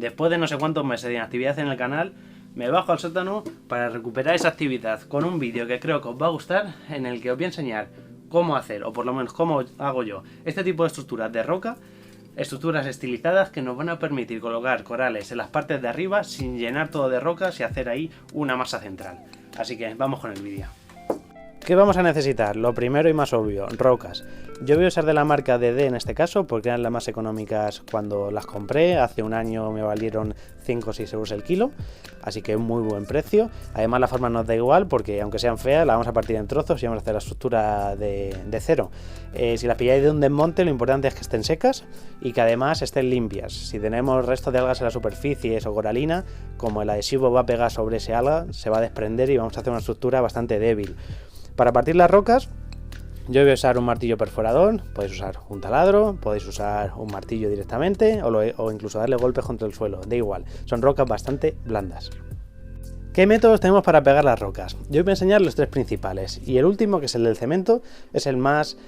después de no sé cuántos meses de inactividad en el canal, me bajo al sótano para recuperar esa actividad con un vídeo que creo que os va a gustar, en el que os voy a enseñar cómo hacer, o por lo menos cómo hago yo, este tipo de estructuras de roca, estructuras estilizadas que nos van a permitir colocar corales en las partes de arriba sin llenar todo de rocas y hacer ahí una masa central. Así que vamos con el vídeo. ¿Qué vamos a necesitar? Lo primero y más obvio, rocas. Yo voy a usar de la marca DD en este caso porque eran las más económicas cuando las compré. Hace un año me valieron 5 o 6 euros el kilo, así que muy buen precio. Además la forma nos da igual porque aunque sean feas la vamos a partir en trozos y vamos a hacer la estructura de cero. Si las pilláis de un desmonte, lo importante es que estén secas y que además estén limpias. Si tenemos restos de algas en la superficie o coralina, como el adhesivo va a pegar sobre ese alga, se va a desprender y vamos a hacer una estructura bastante débil. Para partir las rocas, yo voy a usar un martillo perforador, podéis usar un taladro, podéis usar un martillo directamente o incluso darle golpes contra el suelo, da igual, son rocas bastante blandas. ¿Qué métodos tenemos para pegar las rocas? Yo voy a enseñar los tres principales y el último, que es el del cemento, es el más,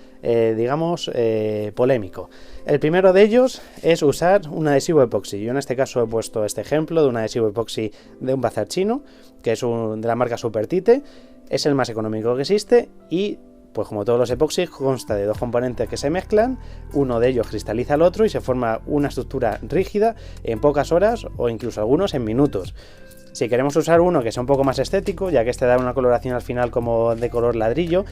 polémico. El primero de ellos es usar un adhesivo epoxi. Yo en este caso he puesto este ejemplo de un adhesivo epoxi de un bazar chino, que es de la marca Supertite. Es el más económico que existe y, pues como todos los epoxis, consta de dos componentes que se mezclan, uno de ellos cristaliza al otro y se forma una estructura rígida en pocas horas o incluso algunos en minutos. Si queremos usar uno que sea un poco más estético, ya que este da una coloración al final como de color ladrillo,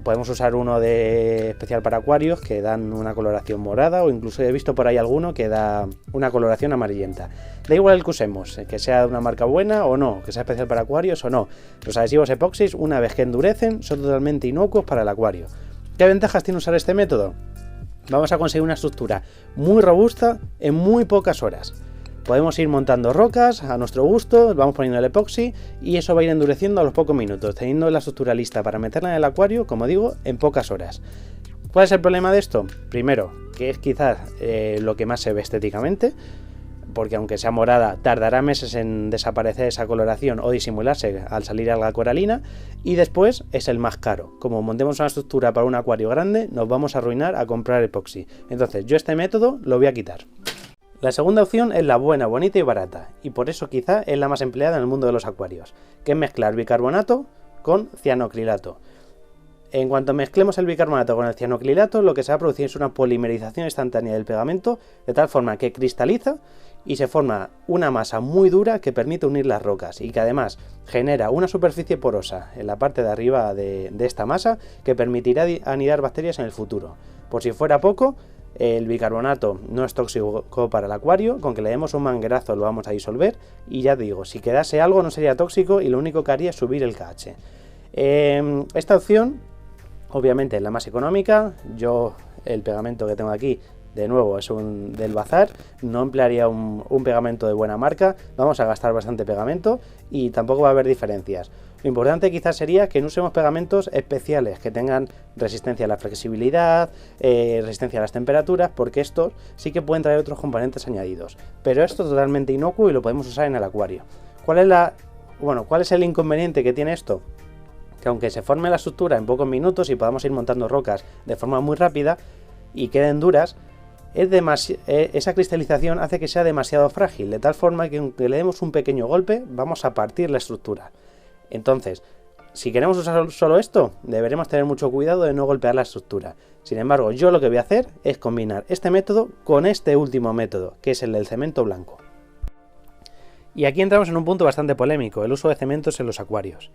podemos usar uno especial para acuarios que dan una coloración morada, o incluso he visto por ahí alguno que da una coloración amarillenta. Da igual el que usemos, que sea de una marca buena o no, que sea especial para acuarios o no. Los adhesivos epoxis, una vez que endurecen, son totalmente inocuos para el acuario. ¿Qué ventajas tiene usar este método? Vamos a conseguir una estructura muy robusta en muy pocas horas. Podemos ir montando rocas a nuestro gusto, vamos poniendo el epoxi y eso va a ir endureciendo a los pocos minutos, teniendo la estructura lista para meterla en el acuario, como digo, en pocas horas. ¿Cuál es el problema de esto? Primero, que es quizás lo que más se ve estéticamente, porque aunque sea morada, tardará meses en desaparecer esa coloración o disimularse al salir alga coralina, y después es el más caro. Como montemos una estructura para un acuario grande, nos vamos a arruinar a comprar epoxi. Entonces yo este método lo voy a quitar. La segunda opción es la buena, bonita y barata, y por eso quizá es la más empleada en el mundo de los acuarios, que es mezclar bicarbonato con cianocrilato. En cuanto mezclemos el bicarbonato con el cianocrilato, lo que se va a producir es una polimerización instantánea del pegamento, de tal forma que cristaliza y se forma una masa muy dura que permite unir las rocas y que además genera una superficie porosa en la parte de arriba de esta masa que permitirá anidar bacterias en el futuro. Por si fuera poco, el bicarbonato no es tóxico para el acuario, con que le demos un manguerazo lo vamos a disolver y ya digo, si quedase algo no sería tóxico y lo único que haría es subir el KH. Esta opción obviamente es la más económica. Yo el pegamento que tengo aquí de nuevo es del bazar, no emplearía un pegamento de buena marca, vamos a gastar bastante pegamento y tampoco va a haber diferencias. Lo importante quizás sería que no usemos pegamentos especiales que tengan resistencia a la flexibilidad, resistencia a las temperaturas, porque estos sí que pueden traer otros componentes añadidos. Pero esto es totalmente inocuo y lo podemos usar en el acuario. ¿Cuál es el inconveniente que tiene esto? Que aunque se forme la estructura en pocos minutos y podamos ir montando rocas de forma muy rápida y queden duras, esa cristalización hace que sea demasiado frágil, de tal forma que aunque le demos un pequeño golpe, vamos a partir la estructura. Entonces, si queremos usar solo esto, deberemos tener mucho cuidado de no golpear la estructura. Sin embargo, yo lo que voy a hacer es combinar este método con este último método, que es el del cemento blanco. Y aquí entramos en un punto bastante polémico, el uso de cementos en los acuarios.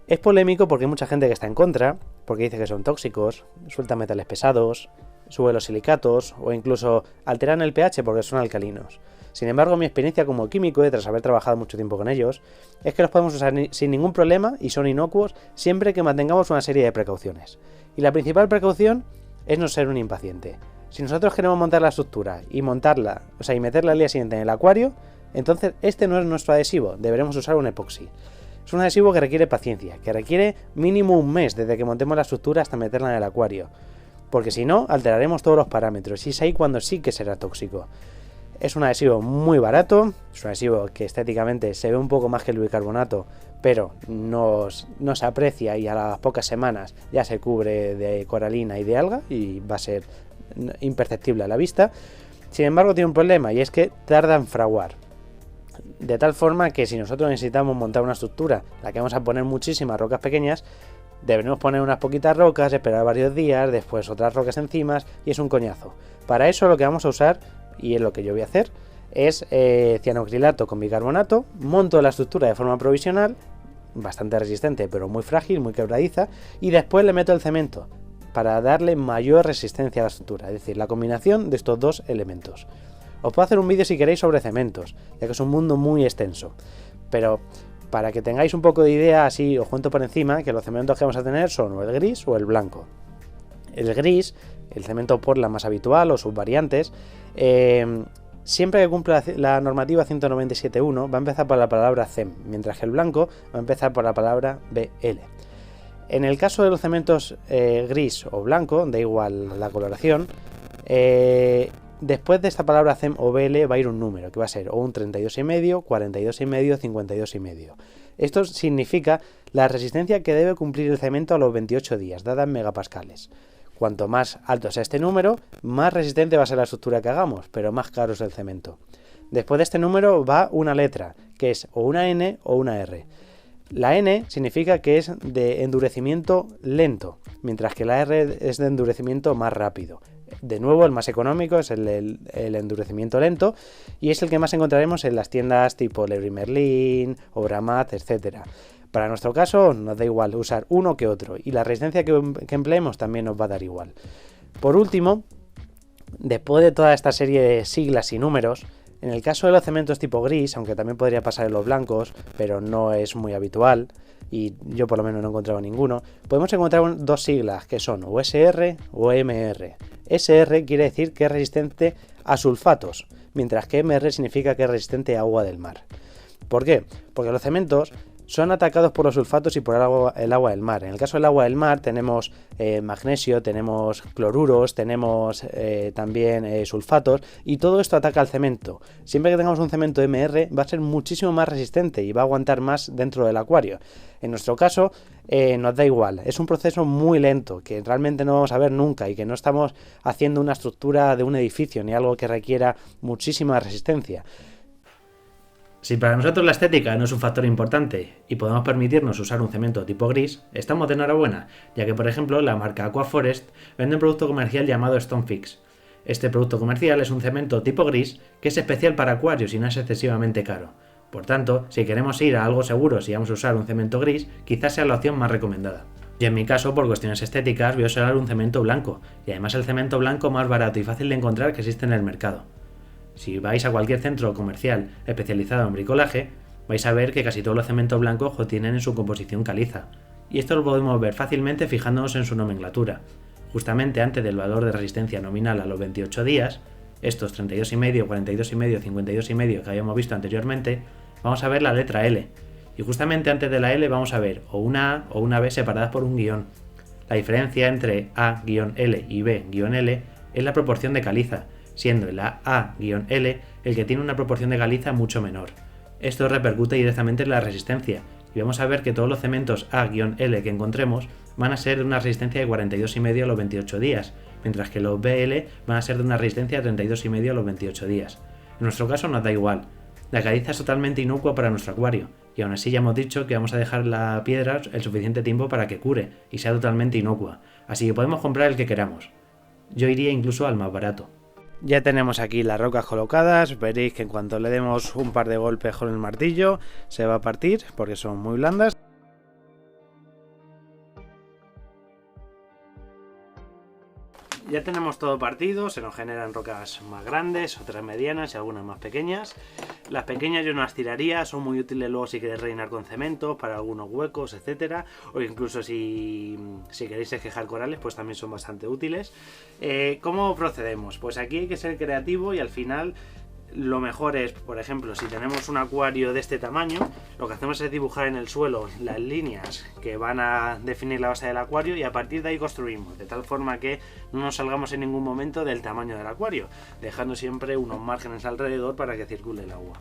Es polémico porque hay mucha gente que está en contra, porque dice que son tóxicos, sueltan metales pesados, suben los silicatos o incluso alteran el pH porque son alcalinos. Sin embargo, mi experiencia como químico, tras haber trabajado mucho tiempo con ellos, es que los podemos usar sin ningún problema y son inocuos siempre que mantengamos una serie de precauciones. Y la principal precaución es no ser un impaciente. Si nosotros queremos montar la estructura y y meterla al día siguiente en el acuario, entonces este no es nuestro adhesivo, deberemos usar un epoxi. Es un adhesivo que requiere paciencia, que requiere mínimo un mes desde que montemos la estructura hasta meterla en el acuario, porque si no, alteraremos todos los parámetros y es ahí cuando sí que será tóxico. Es un adhesivo muy barato, es un adhesivo que estéticamente se ve un poco más que el bicarbonato, pero no se aprecia y a las pocas semanas ya se cubre de coralina y de alga y va a ser imperceptible a la vista. Sin embargo, tiene un problema, y es que tarda en fraguar. De tal forma que si nosotros necesitamos montar una estructura en la que vamos a poner muchísimas rocas pequeñas, deberemos poner unas poquitas rocas, esperar varios días, después otras rocas encima, y es un coñazo. Para eso lo que vamos a usar, y es lo que yo voy a hacer, es cianocrilato con bicarbonato. Monto la estructura de forma provisional, bastante resistente pero muy frágil, muy quebradiza, y después le meto el cemento para darle mayor resistencia a la estructura, es decir, la combinación de estos dos elementos. Os puedo hacer un vídeo si queréis sobre cementos, ya que es un mundo muy extenso, pero para que tengáis un poco de idea, así os cuento por encima que los cementos que vamos a tener son o el gris o el blanco. El gris, el cemento Portland más habitual o sus variantes, siempre que cumpla la normativa 197.1 va a empezar por la palabra CEM, mientras que el blanco va a empezar por la palabra BL. En el caso de los cementos gris o blanco, da igual la coloración, después de esta palabra CEM o BL va a ir un número, que va a ser o un 32,5, 42,5, 52,5. Esto significa la resistencia que debe cumplir el cemento a los 28 días, dada en megapascales. Cuanto más alto sea este número, más resistente va a ser la estructura que hagamos, pero más caro es el cemento. Después de este número va una letra, que es o una N o una R. La N significa que es de endurecimiento lento, mientras que la R es de endurecimiento más rápido. De nuevo, el más económico es el endurecimiento lento, y es el que más encontraremos en las tiendas tipo Leroy Merlin, Obramat, etc. Para nuestro caso nos da igual usar uno que otro, y la resistencia que empleemos también nos va a dar igual. Por último, después de toda esta serie de siglas y números, en el caso de los cementos tipo gris, aunque también podría pasar en los blancos, pero no es muy habitual, y yo por lo menos no he encontrado ninguno, podemos encontrar dos siglas que son o SR o MR. SR quiere decir que es resistente a sulfatos, mientras que MR significa que es resistente a agua del mar. ¿Por qué? Porque los cementos son atacados por los sulfatos y por el agua del mar. En el caso del agua del mar tenemos magnesio, tenemos cloruros, tenemos también sulfatos, y todo esto ataca al cemento. Siempre que tengamos un cemento MR va a ser muchísimo más resistente y va a aguantar más dentro del acuario. En nuestro caso nos da igual, es un proceso muy lento que realmente no vamos a ver nunca, y que no estamos haciendo una estructura de un edificio ni algo que requiera muchísima resistencia. Si para nosotros la estética no es un factor importante y podemos permitirnos usar un cemento tipo gris, estamos de enhorabuena, ya que por ejemplo la marca Aquaforest vende un producto comercial llamado Stonefix. Este producto comercial es un cemento tipo gris que es especial para acuarios y no es excesivamente caro. Por tanto, si queremos ir a algo seguro si vamos a usar un cemento gris, quizás sea la opción más recomendada. Y en mi caso, por cuestiones estéticas, voy a usar un cemento blanco, y además el cemento blanco más barato y fácil de encontrar que existe en el mercado. Si vais a cualquier centro comercial especializado en bricolaje, vais a ver que casi todos los cementos blancos tienen en su composición caliza. Y esto lo podemos ver fácilmente fijándonos en su nomenclatura. Justamente antes del valor de resistencia nominal a los 28 días, estos 32,5, 42,5, 52,5 que habíamos visto anteriormente, vamos a ver la letra L. Y justamente antes de la L vamos a ver o una A o una B separadas por un guión. La diferencia entre A-L y B-L es la proporción de caliza, siendo el A-L el que tiene una proporción de caliza mucho menor. Esto repercute directamente en la resistencia, y vamos a ver que todos los cementos A-L que encontremos van a ser de una resistencia de 42,5 a los 28 días, mientras que los BL van a ser de una resistencia de 32,5 a los 28 días. En nuestro caso nos da igual, la caliza es totalmente inocua para nuestro acuario, y aún así ya hemos dicho que vamos a dejar la piedra el suficiente tiempo para que cure y sea totalmente inocua, así que podemos comprar el que queramos. Yo iría incluso al más barato. Ya tenemos aquí las rocas colocadas, veréis que en cuanto le demos un par de golpes con el martillo se va a partir porque son muy blandas. Ya tenemos todo partido, se nos generan rocas más grandes, otras medianas y algunas más pequeñas. Las pequeñas yo no las tiraría, son muy útiles luego si queréis rellenar con cemento para algunos huecos, etcétera. O incluso si queréis esquejar corales, pues también son bastante útiles. ¿Cómo procedemos? Pues aquí hay que ser creativo y al final lo mejor es, por ejemplo, si tenemos un acuario de este tamaño, lo que hacemos es dibujar en el suelo las líneas que van a definir la base del acuario y a partir de ahí construimos, de tal forma que no nos salgamos en ningún momento del tamaño del acuario, dejando siempre unos márgenes alrededor para que circule el agua.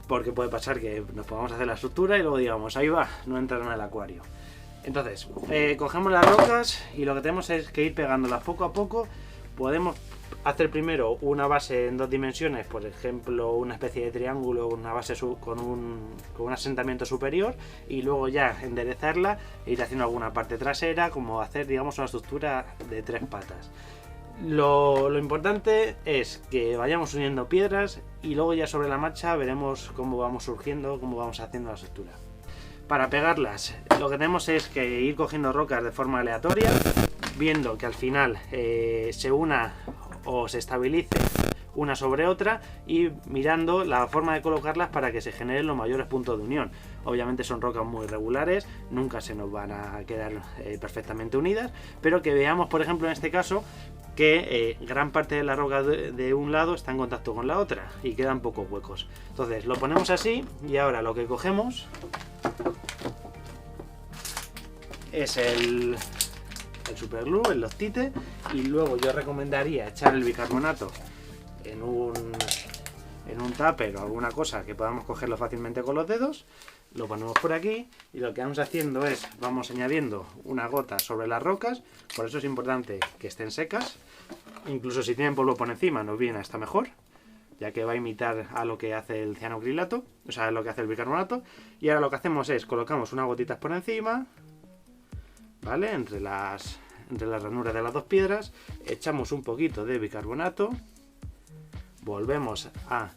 Porque puede pasar que nos podamos hacer la estructura y luego digamos, ahí va, no entraron al acuario. Entonces, cogemos las rocas y lo que tenemos es que ir pegándolas poco a poco. Podemos hacer primero una base en 2 dimensiones, por ejemplo una especie de triángulo, una base con un asentamiento superior, y luego ya enderezarla e ir haciendo alguna parte trasera, como hacer, digamos, una estructura de 3 patas. Lo importante es que vayamos uniendo piedras y luego ya sobre la marcha veremos cómo vamos surgiendo, cómo vamos haciendo la estructura. Para pegarlas, lo que tenemos es que ir cogiendo rocas de forma aleatoria, viendo que al final se una o se estabilice una sobre otra y mirando la forma de colocarlas para que se generen los mayores puntos de unión. Obviamente son rocas muy regulares, nunca se nos van a quedar perfectamente unidas, pero que veamos, por ejemplo, en este caso, que gran parte de la roca de un lado está en contacto con la otra y quedan pocos huecos. Entonces lo ponemos así y ahora lo que cogemos es el superglue, el Loctite, y luego yo recomendaría echar el bicarbonato en un tupper o alguna cosa que podamos cogerlo fácilmente con los dedos. Lo ponemos por aquí y lo que vamos haciendo es vamos añadiendo una gota sobre las rocas. Por eso es importante que estén secas, incluso si tienen polvo por encima nos viene hasta mejor, ya que va a imitar a lo que hace el cianocrilato, o sea, lo que hace el bicarbonato. Y ahora lo que hacemos es colocamos unas gotitas por encima, ¿vale? Entre las ranuras de las 2 piedras, echamos un poquito de bicarbonato, volvemos a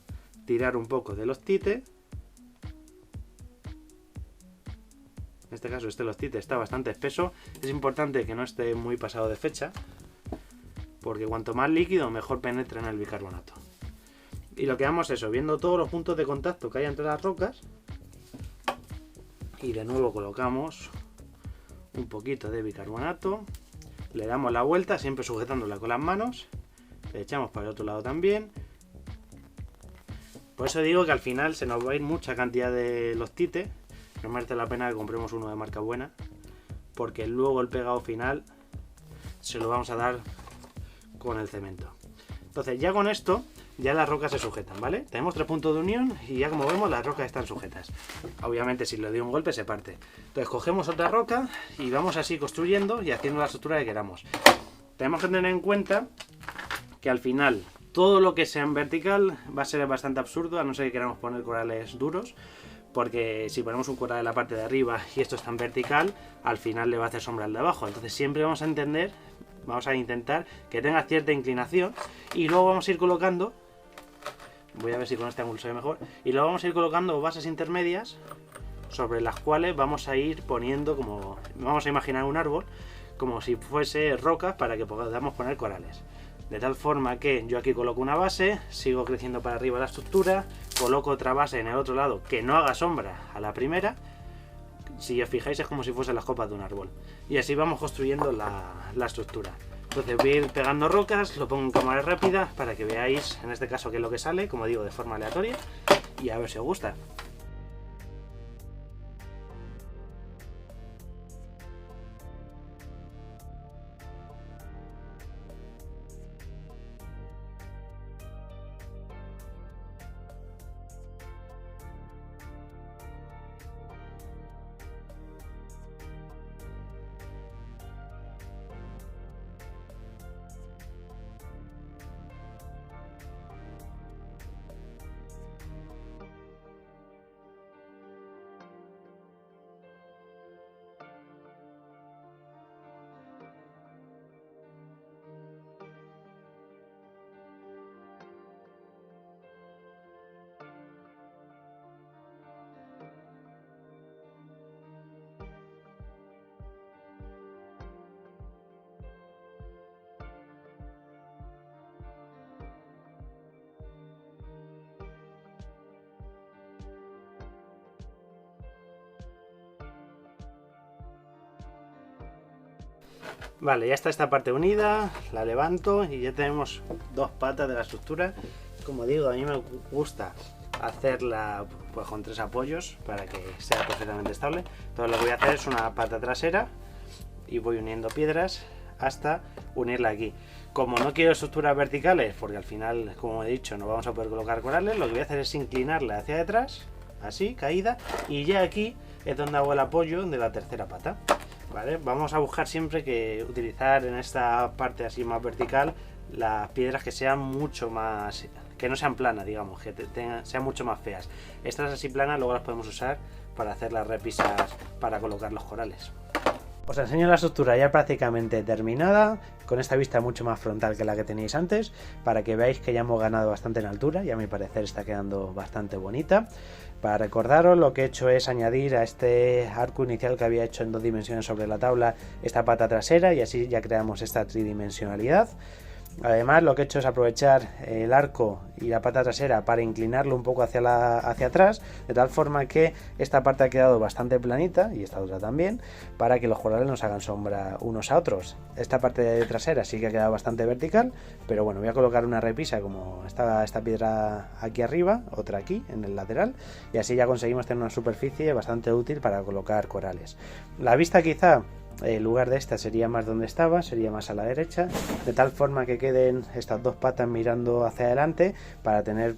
tirar un poco de Loctite. En este caso este Loctite está bastante espeso, es importante que no esté muy pasado de fecha, porque cuanto más líquido mejor penetra en el bicarbonato. Y lo que vamos es eso, viendo todos los puntos de contacto que hay entre las rocas, y de nuevo colocamos un poquito de bicarbonato, le damos la vuelta siempre sujetándola con las manos, le echamos para el otro lado también. Por eso digo que al final se nos va a ir mucha cantidad de Loctite, no merece la pena que compremos uno de marca buena, porque luego el pegado final se lo vamos a dar con el cemento. Entonces ya con esto ya las rocas se sujetan, ¿vale? Tenemos 3 puntos de unión y ya como vemos las rocas están sujetas. Obviamente si le doy un golpe se parte. Entonces cogemos otra roca y vamos así construyendo y haciendo la estructura que queramos. Tenemos que tener en cuenta que al final todo lo que sea en vertical va a ser bastante absurdo, a no ser que queramos poner corales duros, porque si ponemos un coral en la parte de arriba y esto está en vertical, al final le va a hacer sombra al de abajo. Entonces siempre vamos a intentar que tenga cierta inclinación y luego vamos a ir colocando, voy a ver si con este ángulo se ve mejor, y luego vamos a ir colocando bases intermedias sobre las cuales vamos a ir poniendo, como vamos a imaginar un árbol, como si fuese rocas para que podamos poner corales. De tal forma que yo aquí coloco una base, sigo creciendo para arriba la estructura, coloco otra base en el otro lado que no haga sombra a la primera. Si os fijáis es como si fuesen las copas de un árbol. Y así vamos construyendo la estructura. Entonces voy a ir pegando rocas, lo pongo en cámara rápida para que veáis en este caso qué es lo que sale, como digo, de forma aleatoria, y a ver si os gusta. Vale, ya está esta parte unida, la levanto y ya tenemos 2 patas de la estructura. Como digo, a mí me gusta hacerla pues con 3 apoyos para que sea perfectamente estable. Entonces lo que voy a hacer es una pata trasera y voy uniendo piedras hasta unirla aquí. Como no quiero estructuras verticales, porque al final, como he dicho, no vamos a poder colocar corales, lo que voy a hacer es inclinarla hacia detrás, así, caída, y ya aquí es donde hago el apoyo de la tercera pata. ¿Vale? Vamos a buscar siempre que utilizar en esta parte así más vertical las piedras que sean mucho más, que no sean planas, digamos, que sean mucho más feas. Estas así planas luego las podemos usar para hacer las repisas para colocar los corales. Os enseño la estructura ya prácticamente terminada, con esta vista mucho más frontal que la que teníais antes, para que veáis que ya hemos ganado bastante en altura y a mi parecer está quedando bastante bonita. Para recordaros, lo que he hecho es añadir a este arco inicial que había hecho en 2 dimensiones sobre la tabla esta pata trasera, y así ya creamos esta tridimensionalidad. Además, lo que he hecho es aprovechar el arco y la pata trasera para inclinarlo un poco hacia atrás, de tal forma que esta parte ha quedado bastante planita, y esta otra también, para que los corales nos hagan sombra unos a otros. Esta parte trasera sí que ha quedado bastante vertical, pero bueno, voy a colocar una repisa como esta piedra aquí arriba, otra aquí en el lateral, y así ya conseguimos tener una superficie bastante útil para colocar corales. La vista quizá, el lugar de esta sería más donde estaba, sería más a la derecha, de tal forma que queden estas 2 patas mirando hacia adelante para tener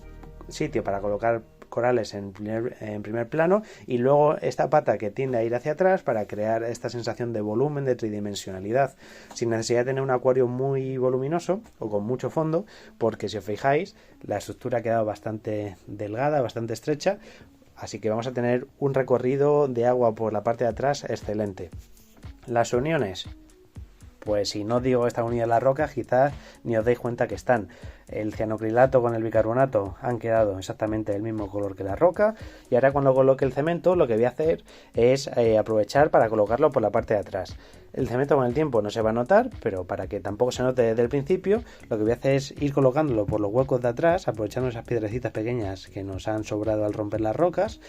sitio para colocar corales en primer plano, y luego esta pata que tiende a ir hacia atrás para crear esta sensación de volumen, de tridimensionalidad, sin necesidad de tener un acuario muy voluminoso o con mucho fondo, porque si os fijáis la estructura ha quedado bastante delgada, bastante estrecha, así que vamos a tener un recorrido de agua por la parte de atrás excelente. Las uniones, pues si no digo esta unidad en la roca, quizás ni os deis cuenta que están. El cianocrilato con el bicarbonato han quedado exactamente del mismo color que la roca, y ahora cuando coloque el cemento lo que voy a hacer es aprovechar para colocarlo por la parte de atrás. El cemento con el tiempo no se va a notar, pero para que tampoco se note desde el principio, lo que voy a hacer es ir colocándolo por los huecos de atrás, aprovechando esas piedrecitas pequeñas que nos han sobrado al romper las rocas,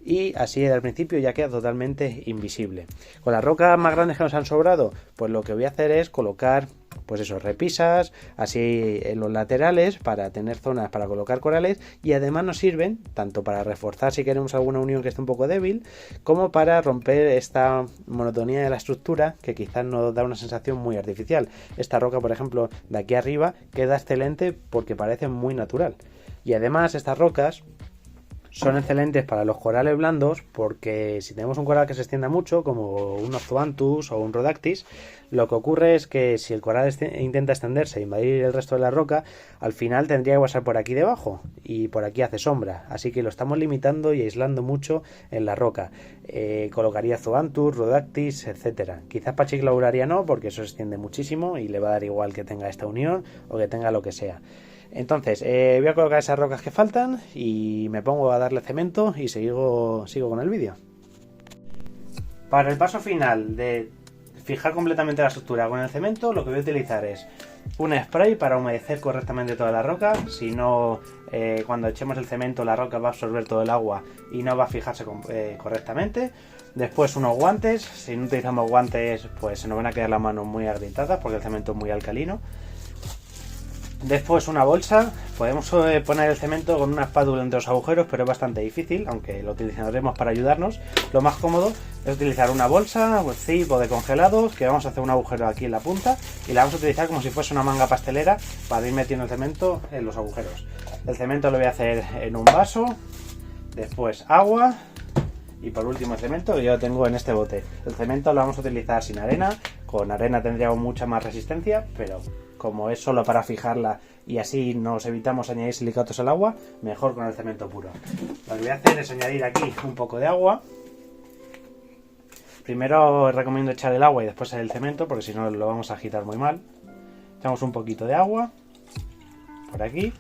y así desde el principio ya queda totalmente invisible. Con las rocas más grandes que nos han sobrado, pues lo que voy a hacer es colocar, pues eso, repisas así en los laterales para tener zonas para colocar corales, y además nos sirven tanto para reforzar si queremos alguna unión que esté un poco débil, como para romper esta monotonía de la estructura que quizás nos da una sensación muy artificial. Esta roca, por ejemplo, de aquí arriba queda excelente porque parece muy natural, y además estas rocas son excelentes para los corales blandos, porque si tenemos un coral que se extienda mucho, como un Ozoanthus o un Rhodactis, lo que ocurre es que si el coral intenta extenderse e invadir el resto de la roca, al final tendría que pasar por aquí debajo, y por aquí hace sombra, así que lo estamos limitando y aislando mucho en la roca. Colocaría Zoanthus, Rhodactis, etcétera. Quizás Pachyclauraria no, porque eso se extiende muchísimo y le va a dar igual que tenga esta unión o que tenga lo que sea. Entonces, voy a colocar esas rocas que faltan y me pongo a darle cemento y sigo con el vídeo. Para el paso final de fijar completamente la estructura con el cemento, lo que voy a utilizar es un spray para humedecer correctamente toda la roca. Si no, cuando echemos el cemento la roca va a absorber todo el agua y no va a fijarse correctamente. Después unos guantes. Si no utilizamos guantes, pues se nos van a quedar las manos muy agrietadas porque el cemento es muy alcalino. Después una bolsa. Podemos poner el cemento con una espátula entre los agujeros, pero es bastante difícil, aunque lo utilizaremos para ayudarnos. Lo más cómodo es utilizar una bolsa o zip o de congelados, que vamos a hacer un agujero aquí en la punta y la vamos a utilizar como si fuese una manga pastelera para ir metiendo el cemento en los agujeros. El cemento lo voy a hacer en un vaso, después agua y por último el cemento, que yo lo tengo en este bote. El cemento lo vamos a utilizar sin arena. Con arena tendríamos mucha más resistencia, pero como es solo para fijarla y así nos evitamos añadir silicatos al agua, mejor con el cemento puro. Lo que voy a hacer es añadir aquí un poco de agua. Primero recomiendo echar el agua y después el cemento, porque si no lo vamos a agitar muy mal. Echamos un poquito de agua por aquí.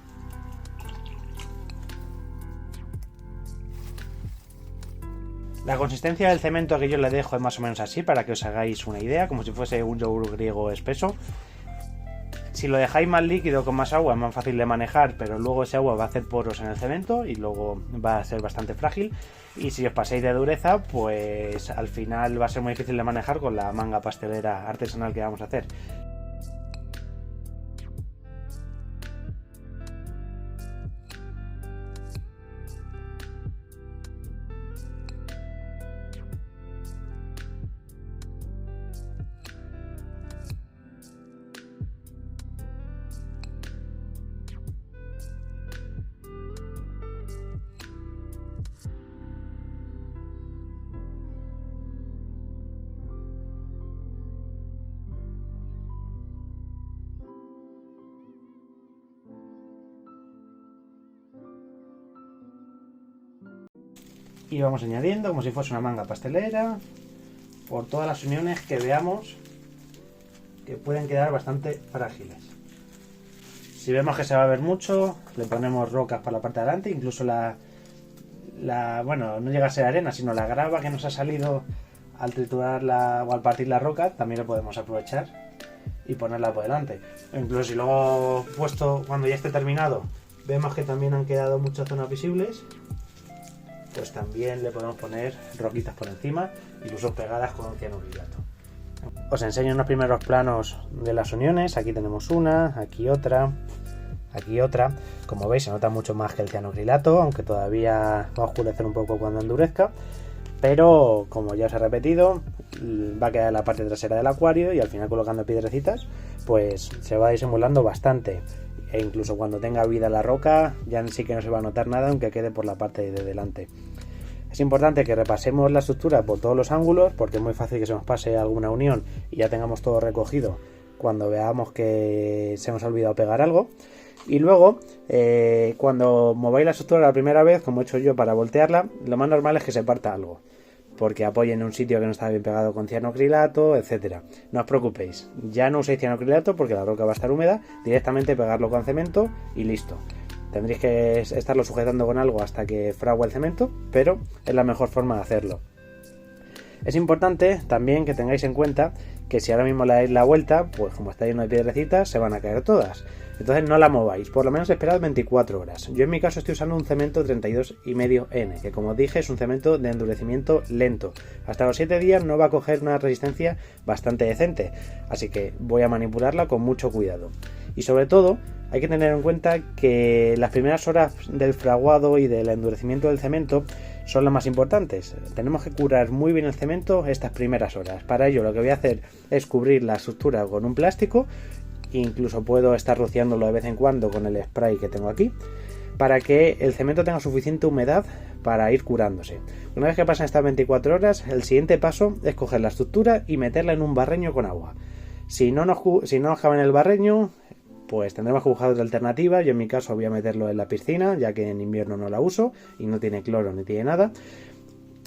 La consistencia del cemento que yo le dejo es más o menos así, para que os hagáis una idea, como si fuese un yogur griego espeso. Si lo dejáis más líquido con más agua es más fácil de manejar, pero luego ese agua va a hacer poros en el cemento y luego va a ser bastante frágil. Y si os pasáis de dureza, pues al final va a ser muy difícil de manejar con la manga pastelera artesanal que vamos a hacer. y vamos añadiendo como si fuese una manga pastelera por todas las uniones que veamos que pueden quedar bastante frágiles. Si vemos que se va a ver mucho, le ponemos rocas para la parte de adelante, incluso bueno, no llega a ser arena, sino la grava que nos ha salido al triturarla o al partir la roca, también lo podemos aprovechar y ponerla por delante. O incluso si luego puesto, cuando ya esté terminado, vemos que también han quedado muchas zonas visibles, pues también le podemos poner roquitas por encima, incluso pegadas con cianocrilato. Os enseño unos primeros planos de las uniones. Aquí tenemos una, aquí otra. Como veis, se nota mucho más que el cianocrilato, aunque todavía va a oscurecer un poco cuando endurezca. Pero, como ya os he repetido, va a quedar en la parte trasera del acuario y al final colocando piedrecitas, pues se va disimulando bastante. E incluso cuando tenga vida la roca, ya sí que no se va a notar nada, aunque quede por la parte de delante. Es importante que repasemos la estructura por todos los ángulos, porque es muy fácil que se nos pase alguna unión y ya tengamos todo recogido cuando veamos que se nos ha olvidado pegar algo. Y luego, cuando mováis la estructura la primera vez, como he hecho yo para voltearla, lo más normal es que se parta algo, porque apoye en un sitio que no está bien pegado con cianocrilato, etcétera. No os preocupéis, ya no uséis cianocrilato porque la roca va a estar húmeda, directamente pegarlo con cemento y listo. Tendréis que estarlo sujetando con algo hasta que fragua el cemento, pero es la mejor forma de hacerlo. Es importante también que tengáis en cuenta que si ahora mismo le dais la vuelta, pues como está lleno de piedrecitas, se van a caer todas. Entonces no la mováis, por lo menos esperad 24 horas. Yo en mi caso estoy usando un cemento 32,5N, que como os dije es un cemento de endurecimiento lento. Hasta los 7 días no va a coger una resistencia bastante decente, así que voy a manipularla con mucho cuidado. Y sobre todo, hay que tener en cuenta que las primeras horas del fraguado y del endurecimiento del cemento son las más importantes. Tenemos que curar muy bien el cemento estas primeras horas. Para ello lo que voy a hacer es cubrir la estructura con un plástico. Incluso puedo estar rociándolo de vez en cuando con el spray que tengo aquí, para que el cemento tenga suficiente humedad para ir curándose. Una vez que pasan estas 24 horas, el siguiente paso es coger la estructura y meterla en un barreño con agua. Si no nos cabe en el barreño, pues tendremos que buscar otra alternativa. Yo en mi caso voy a meterlo en la piscina, ya que en invierno no la uso y no tiene cloro ni tiene nada.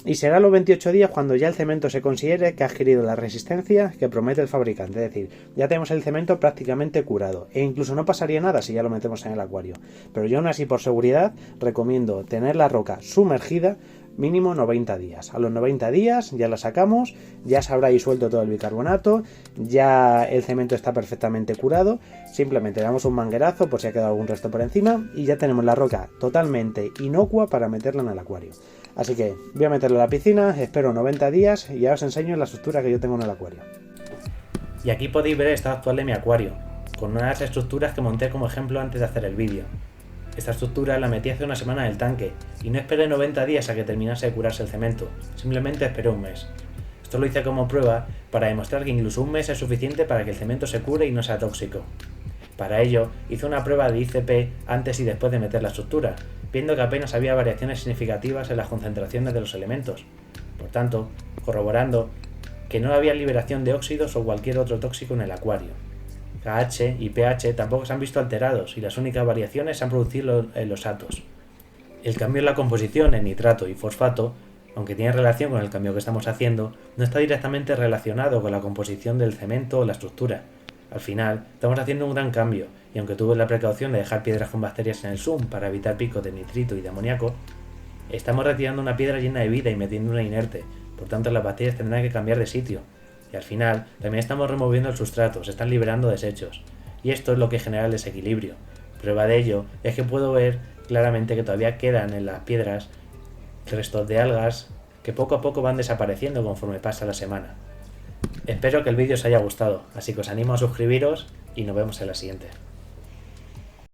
Y será los 28 días cuando ya el cemento se considere que ha adquirido la resistencia que promete el fabricante. Es decir, ya tenemos el cemento prácticamente curado. E incluso no pasaría nada si ya lo metemos en el acuario. Pero yo aún así, por seguridad, recomiendo tener la roca sumergida mínimo 90 días. A los 90 días ya la sacamos, ya se habrá disuelto todo el bicarbonato, ya el cemento está perfectamente curado. Simplemente le damos un manguerazo por si ha quedado algún resto por encima y ya tenemos la roca totalmente inocua para meterla en el acuario. Así que voy a meterlo a la piscina, espero 90 días y ya os enseño la estructura que yo tengo en el acuario. Y aquí podéis ver el estado actual de mi acuario, con unas estructuras que monté como ejemplo antes de hacer el vídeo. Esta estructura la metí hace una semana en el tanque y no esperé 90 días a que terminase de curarse el cemento, simplemente esperé un mes. Esto lo hice como prueba para demostrar que incluso un mes es suficiente para que el cemento se cure y no sea tóxico. Para ello hice una prueba de ICP antes y después de meter la estructura, viendo que apenas había variaciones significativas en las concentraciones de los elementos. Por tanto, corroborando que no había liberación de óxidos o cualquier otro tóxico en el acuario. KH y pH tampoco se han visto alterados y las únicas variaciones se han producido en los atos. El cambio en la composición en nitrato y fosfato, aunque tiene relación con el cambio que estamos haciendo, no está directamente relacionado con la composición del cemento o la estructura. Al final, estamos haciendo un gran cambio, y aunque tuve la precaución de dejar piedras con bacterias en el zoom para evitar picos de nitrito y de amoníaco, estamos retirando una piedra llena de vida y metiendo una inerte, por tanto las bacterias tendrán que cambiar de sitio. Y al final, también estamos removiendo el sustrato, se están liberando desechos. Y esto es lo que genera el desequilibrio. Prueba de ello es que puedo ver claramente que todavía quedan en las piedras restos de algas que poco a poco van desapareciendo conforme pasa la semana. Espero que el vídeo os haya gustado, así que os animo a suscribiros y nos vemos en la siguiente.